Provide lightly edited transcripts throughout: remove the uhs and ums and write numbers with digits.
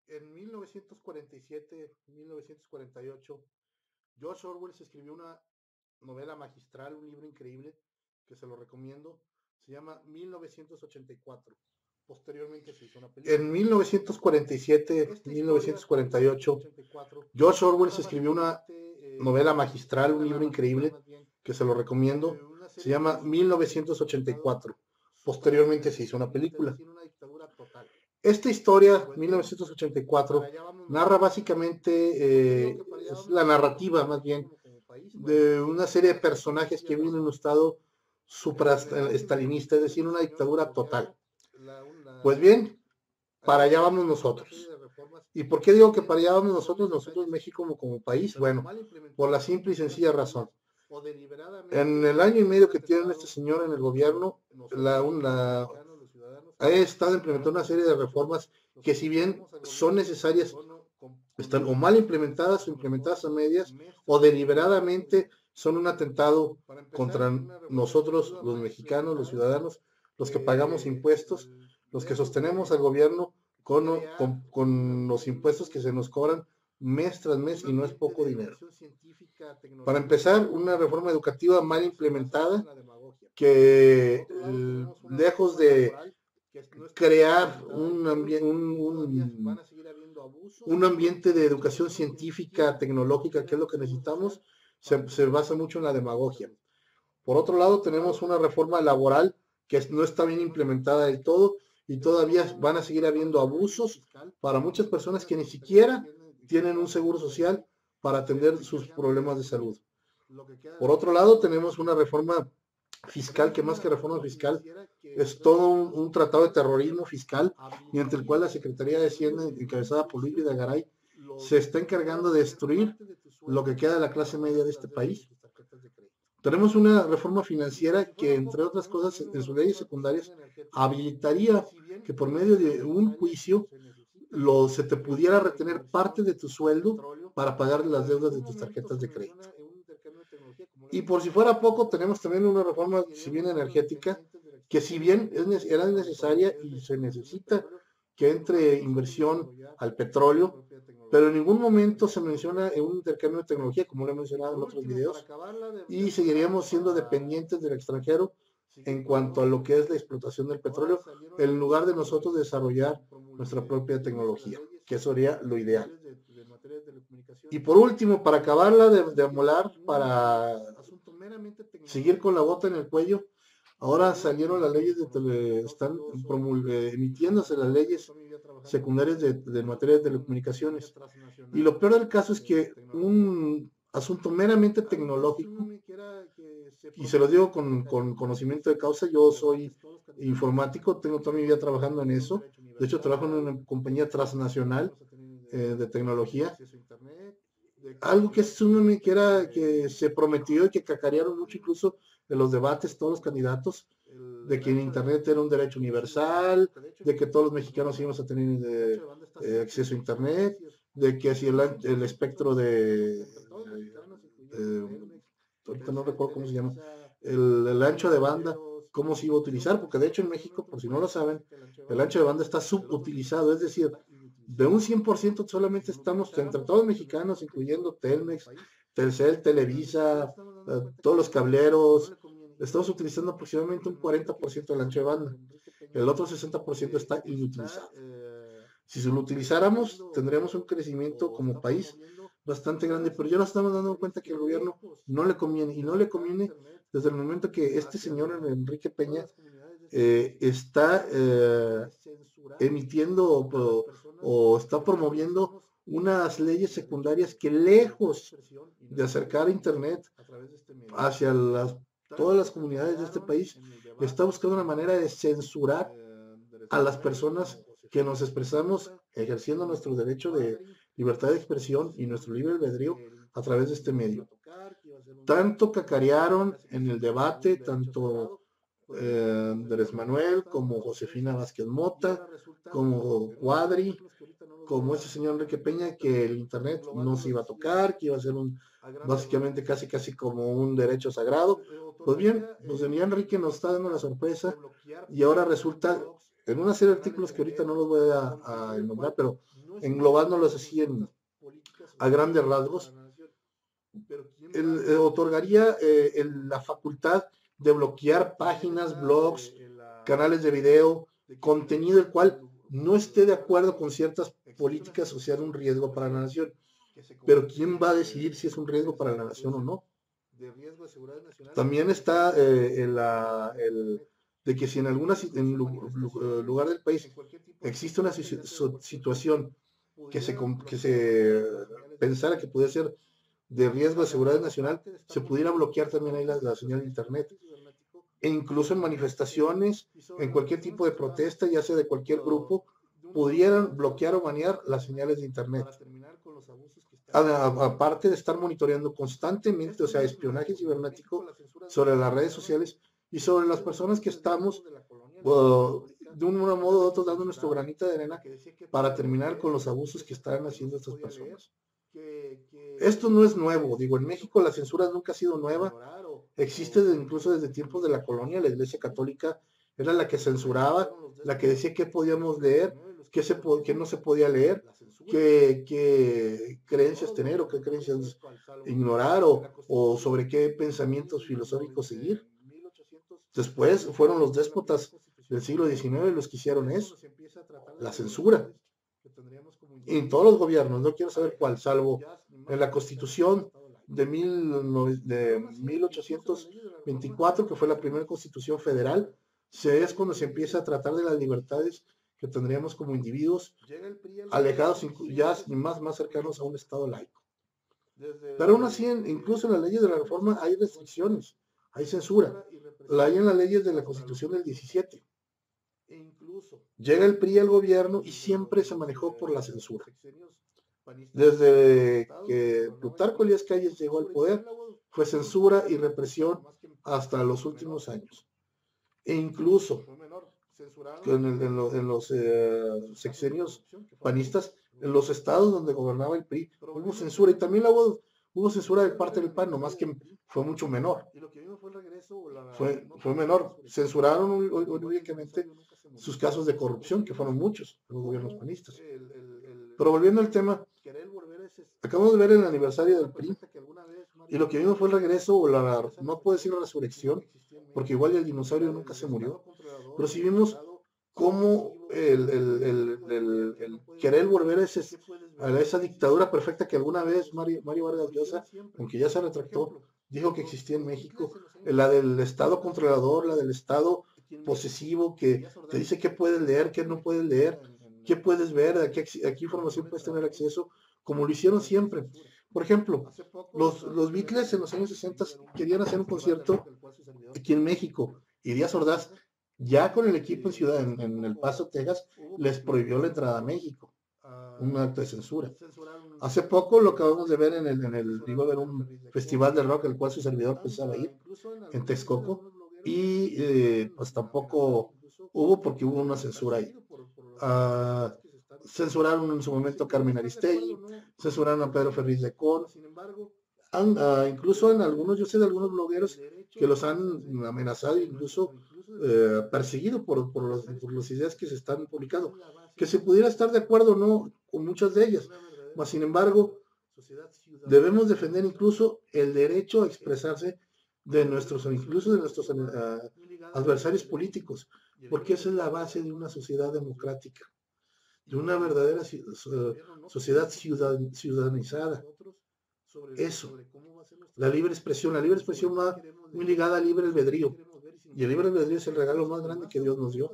En 1947, 1948, George Orwell se escribió una novela magistral, un libro increíble que se lo recomiendo. Se llama 1984. Posteriormente se hizo una película. En 1947, 1948, George Orwell se escribió una novela magistral, un libro increíble que se lo recomiendo. Se llama 1984. Posteriormente se hizo una película. Esta historia, 1984, narra básicamente, es la narrativa más bien, de una serie de personajes que viven en un estado supraestalinista, es decir, una dictadura total. Pues bien, para allá vamos nosotros. ¿Y por qué digo que para allá vamos nosotros, México como país? Bueno, por la simple y sencilla razón. En el año y medio que tiene este señor en el gobierno, ha estado implementando una serie de reformas que, si bien son necesarias, están o mal implementadas o implementadas a medias, o deliberadamente son un atentado contra nosotros, los mexicanos, los ciudadanos, los que pagamos impuestos, los que sostenemos al gobierno con los impuestos que se nos cobran mes tras mes, y no es poco dinero. Para empezar, una reforma educativa mal implementada que, lejos de crear un ambiente de educación científica, tecnológica, que es lo que necesitamos, se basa mucho en la demagogia. Por otro lado, tenemos una reforma laboral que no está bien implementada del todo, y todavía van a seguir habiendo abusos para muchas personas que ni siquiera tienen un seguro social para atender sus problemas de salud. Por otro lado, tenemos una reforma fiscal que, más que reforma fiscal, es todo un tratado de terrorismo fiscal, mediante el cual la Secretaría de Hacienda, encabezada por Luis Videgaray, se está encargando de destruir lo que queda de la clase media de este país. Tenemos una reforma financiera que, entre otras cosas, en sus leyes secundarias, habilitaría que por medio de un juicio se te pudiera retener parte de tu sueldo para pagar las deudas de tus tarjetas de crédito. Y por si fuera poco, tenemos también una reforma, si bien energética, que, si bien era necesaria y se necesita que entre inversión al petróleo, pero en ningún momento se menciona en un intercambio de tecnología, como lo he mencionado en otros videos, y seguiríamos siendo dependientes del extranjero en cuanto a lo que es la explotación del petróleo, en lugar de nosotros desarrollar nuestra propia tecnología, que eso sería lo ideal. Y por último, para acabarla de amolar, para seguir con la bota en el cuello, ahora salieron las leyes están emitiéndose las leyes secundarias de materia de telecomunicaciones. Y lo peor del caso es que un asunto meramente tecnológico, y se lo digo con conocimiento de causa, yo soy informático, tengo toda mi vida trabajando en eso. De hecho, trabajo en una compañía transnacional de tecnología. Algo que que se prometió y que cacarearon mucho, incluso en los debates, todos los candidatos, de que en Internet era un derecho universal, de que todos los mexicanos íbamos a tener acceso a Internet, de que si el espectro ahorita no recuerdo cómo se llama, el ancho de banda, cómo se iba a utilizar, porque de hecho en México, por si no lo saben, el ancho de banda está subutilizado, es decir, de un 100% solamente estamos, entre todos los mexicanos, incluyendo Telmex, Telcel, Televisa, todos los cableros, estamos utilizando aproximadamente un 40% del ancho de banda. El otro 60% está inutilizado. Si lo utilizáramos, tendríamos un crecimiento como país bastante grande, pero ya nos estamos dando cuenta que al gobierno no le conviene, y no le conviene desde el momento que este señor Enrique Peña está emitiendo o está promoviendo unas leyes secundarias que, lejos de acercar Internet hacia todas las comunidades de este país, está buscando una manera de censurar a las personas que nos expresamos ejerciendo nuestro derecho de libertad de expresión y nuestro libre albedrío a través de este medio. Tanto cacarearon en el debate, tanto Andrés Manuel, como Josefina Vázquez Mota, como Cuadri, como ese señor Enrique Peña, que el Internet no se iba a tocar, que iba a ser básicamente casi como un derecho sagrado. Pues bien, pues Enrique nos está dando la sorpresa, y ahora resulta en una serie de artículos que ahorita no los voy a nombrar, pero englobándolos así a grandes rasgos, otorgaría la facultad de bloquear páginas, blogs, canales de video, contenido el cual no esté de acuerdo con ciertas políticas o sea un riesgo para la nación. Pero ¿quién va a decidir si es un riesgo para la nación o no? También está de que si en lugar del país existe una situación que se pensara que pudiera ser de riesgo de seguridad nacional, se pudiera bloquear también ahí la señal de internet. E incluso en manifestaciones, en cualquier tipo de protesta, ya sea de cualquier grupo, pudieran bloquear o banear las señales de internet. Aparte de estar monitoreando constantemente, o sea, espionaje cibernético sobre las redes sociales y sobre las personas que estamos, de un modo u otro, dando nuestro granito de arena para terminar con los abusos que están haciendo estas personas. Esto no es nuevo, digo, en México la censura nunca ha sido nueva, existe incluso desde tiempos de la colonia. La Iglesia Católica era la que censuraba, la que decía qué podíamos leer, qué no se podía leer, qué creencias tener o qué creencias ignorar o sobre qué pensamientos filosóficos seguir. Después fueron los déspotas del siglo XIX los que hicieron eso, la censura. Y en todos los gobiernos, no quiero saber cuál, salvo en la Constitución de 1824, que fue la primera Constitución federal, es cuando se empieza a tratar de las libertades que tendríamos como individuos, alejados ya más cercanos a un Estado laico. Pero aún así, incluso en las leyes de la reforma hay restricciones, hay censura. La hay en las leyes de la Constitución del 17. Llega el PRI al gobierno y siempre se manejó por la censura. Desde que Plutarco Elías Calles llegó al poder, fue censura y represión hasta los últimos años. E incluso en los sexenios panistas, en los estados donde gobernaba el PRI, hubo censura, y también hubo censura de parte del PAN, nomás que fue mucho menor. Fue menor. Censuraron únicamente sus casos de corrupción, que fueron muchos en los gobiernos panistas. Pero volviendo al tema, acabamos de ver el aniversario del PRI, y lo que vimos fue el regreso, o no puedo decir resurrección, porque igual el dinosaurio nunca se murió, pero sí vimos cómo el querer volver a esa dictadura perfecta que alguna vez Mario Vargas Llosa, aunque ya se retractó, dijo que existía en México, la del Estado controlador, la del Estado posesivo, que te dice qué puedes leer, qué no puedes leer, qué puedes ver, a qué información puedes tener acceso, como lo hicieron siempre. Por ejemplo, los Beatles en los años 60 querían hacer un concierto aquí en México, y Díaz Ordaz, ya con el equipo en El Paso, Texas, les prohibió la entrada a México, un acto de censura. Hace poco lo acabamos de ver iba a haber un festival de rock al cual su servidor pensaba ir, en Texcoco, y pues tampoco hubo, porque hubo una censura ahí. Censuraron en su momento a Carmen Aristegui, censuraron a Pedro Ferriz de Con, incluso en algunos, yo sé de algunos blogueros que los han amenazado, incluso perseguido por las ideas que se están publicando, que se pudiera estar de acuerdo o no con muchas de ellas, mas sin embargo debemos defender incluso el derecho a expresarse incluso de nuestros adversarios políticos, porque esa es la base de una sociedad democrática, de una verdadera sociedad ciudadanizada. Eso, la libre expresión va muy ligada al libre albedrío, y el libre albedrío es el regalo más grande que Dios nos dio.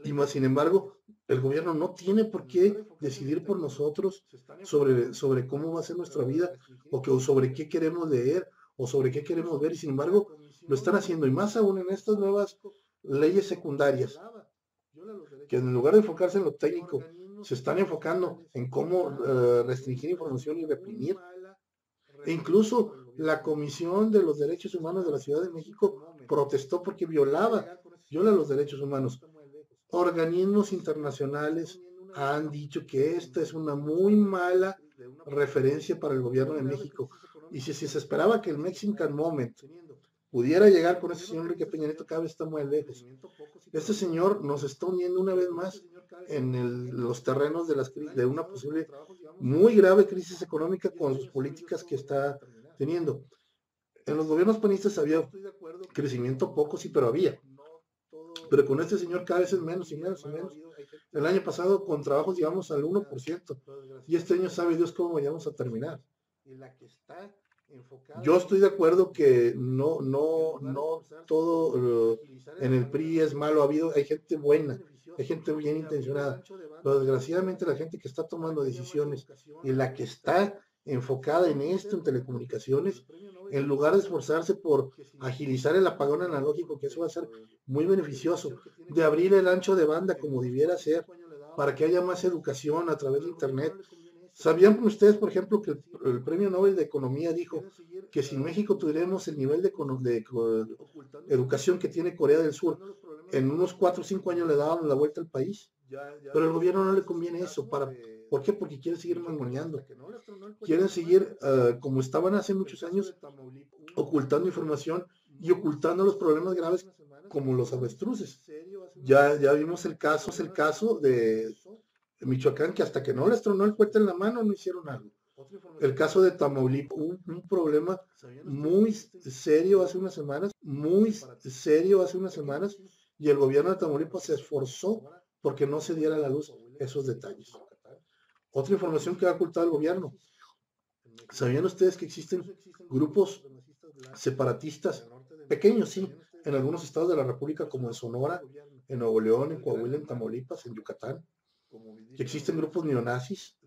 Y más sin embargo, el gobierno no tiene por qué decidir por nosotros sobre cómo va a ser nuestra vida, o sobre qué queremos leer, o sobre qué queremos ver, y sin embargo lo están haciendo, y más aún en estas nuevas leyes secundarias, que en lugar de enfocarse en lo técnico, se están enfocando en cómo restringir información y reprimir. E incluso la Comisión de los Derechos Humanos de la Ciudad de México protestó porque viola los derechos humanos. Organismos internacionales han dicho que esta es una muy mala referencia para el gobierno de México. Y si se esperaba que el Mexican Moment pudiera llegar con ese señor Enrique Peña Nieto, cada vez está muy lejos. Este señor nos está uniendo una vez más en los terrenos de, de una posible muy grave crisis económica con sus políticas que está teniendo. En los gobiernos panistas había crecimiento poco, sí, pero había. Pero con este señor cada vez es menos y menos y menos. El año pasado con trabajos llegamos al 1% y este año sabe Dios cómo vayamos a terminar. Yo estoy de acuerdo que no todo en el PRI es malo, hay gente buena, hay gente bien intencionada, pero desgraciadamente la gente que está tomando decisiones y la que está enfocada en esto, en telecomunicaciones, en lugar de esforzarse por agilizar el apagón analógico, que eso va a ser muy beneficioso, de abrir el ancho de banda como debiera ser, para que haya más educación a través de Internet. ¿Sabían ustedes, por ejemplo, que el Premio Nobel de Economía dijo que si México tuviéramos el nivel de educación que tiene Corea del Sur, en unos 4 o 5 años le dábamos la vuelta al país? Pero al gobierno no le conviene eso. ¿Por qué? Porque quiere seguir mangoneando. Quieren seguir, como estaban hace muchos años, ocultando información y ocultando los problemas graves como los avestruces. Ya vimos el caso de Michoacán, que hasta que no les tronó el cohete en la mano no hicieron algo. El caso de Tamaulipas, un problema muy serio hace unas semanas, y el gobierno de Tamaulipas se esforzó porque no se diera a la luz esos detalles. Otra información que ha ocultado el gobierno. ¿Sabían ustedes que existen grupos separatistas, pequeños sí, en algunos estados de la República, como en Sonora, en Nuevo León, en Coahuila, en Tamaulipas, en Yucatán? Que existen grupos neonazis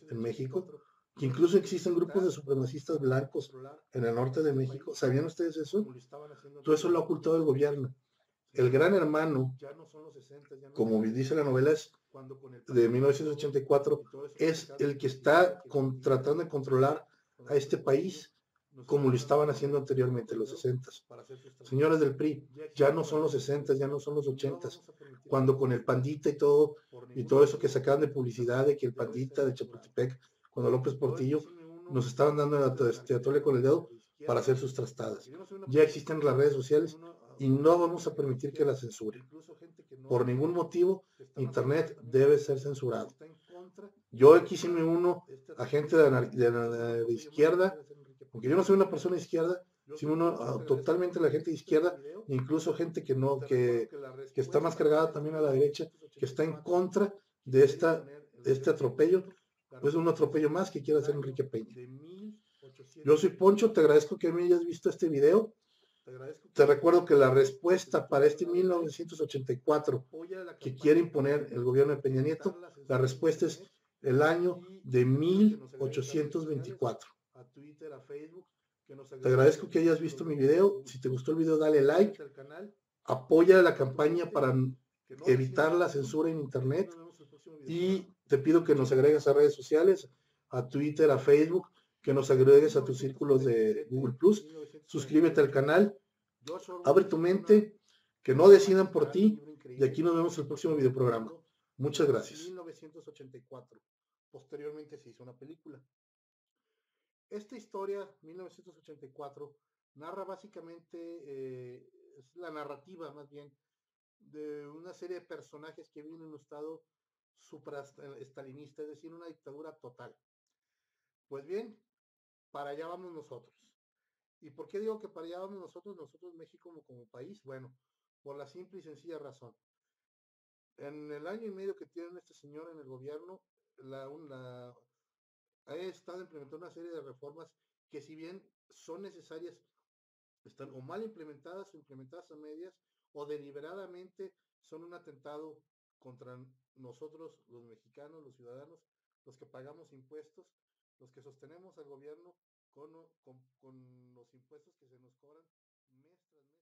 en México, que incluso existen grupos de supremacistas blancos en el norte de México. ¿Sabían ustedes eso? Todo eso lo ha ocultado el gobierno. El Gran Hermano, como dice la novela, es de 1984, es el que está tratando de controlar a este país como lo estaban haciendo anteriormente, los 60. Señores del PRI, ya no son los 60, ya no son los 80, cuando con el Pandita y todo eso que sacaban de publicidad de que el Pandita de Chapultepec, cuando López Portillo nos estaban dando a tole con el dedo para hacer sus trastadas. Ya existen las redes sociales y no vamos a permitir que la censuren. Por ningún motivo, Internet debe ser censurado. Yo aquí sí me uno a gente de izquierda, aunque yo no soy una persona de izquierda, sino uno totalmente la gente de izquierda, incluso gente que está más cargada también a la derecha, que está en contra de este atropello, pues un atropello más que quiere hacer Enrique Peña. Yo soy Poncho, te agradezco que me hayas visto este video. Te recuerdo que la respuesta para este 1984 que quiere imponer el gobierno de Peña Nieto, la respuesta es el año de 1824. Te agradezco que hayas visto mi video. Si te gustó el video, dale like. Apoya la campaña para evitar la censura en Internet. Y te pido que nos agregues a redes sociales, a Twitter, a Facebook, que nos agregues a tus círculos de Google Plus. Suscríbete al canal. Abre tu mente, que no decidan por ti. Y aquí nos vemos en el próximo videoprograma. Muchas gracias. 1984. Posteriormente se hizo una película. Esta historia, 1984, narra básicamente, es la narrativa más bien, de una serie de personajes que viven en un estado supraestalinista, es decir, una dictadura total. Pues bien, para allá vamos nosotros. ¿Y por qué digo que para allá vamos nosotros México como país? Bueno, por la simple y sencilla razón. En el año y medio que tiene este señor en el gobierno, ha estado implementando una serie de reformas que, si bien son necesarias, están o mal implementadas o implementadas a medias, o deliberadamente son un atentado contra nosotros, los mexicanos, los ciudadanos, los que pagamos impuestos, los que sostenemos al gobierno con los impuestos que se nos cobran mes tras mes.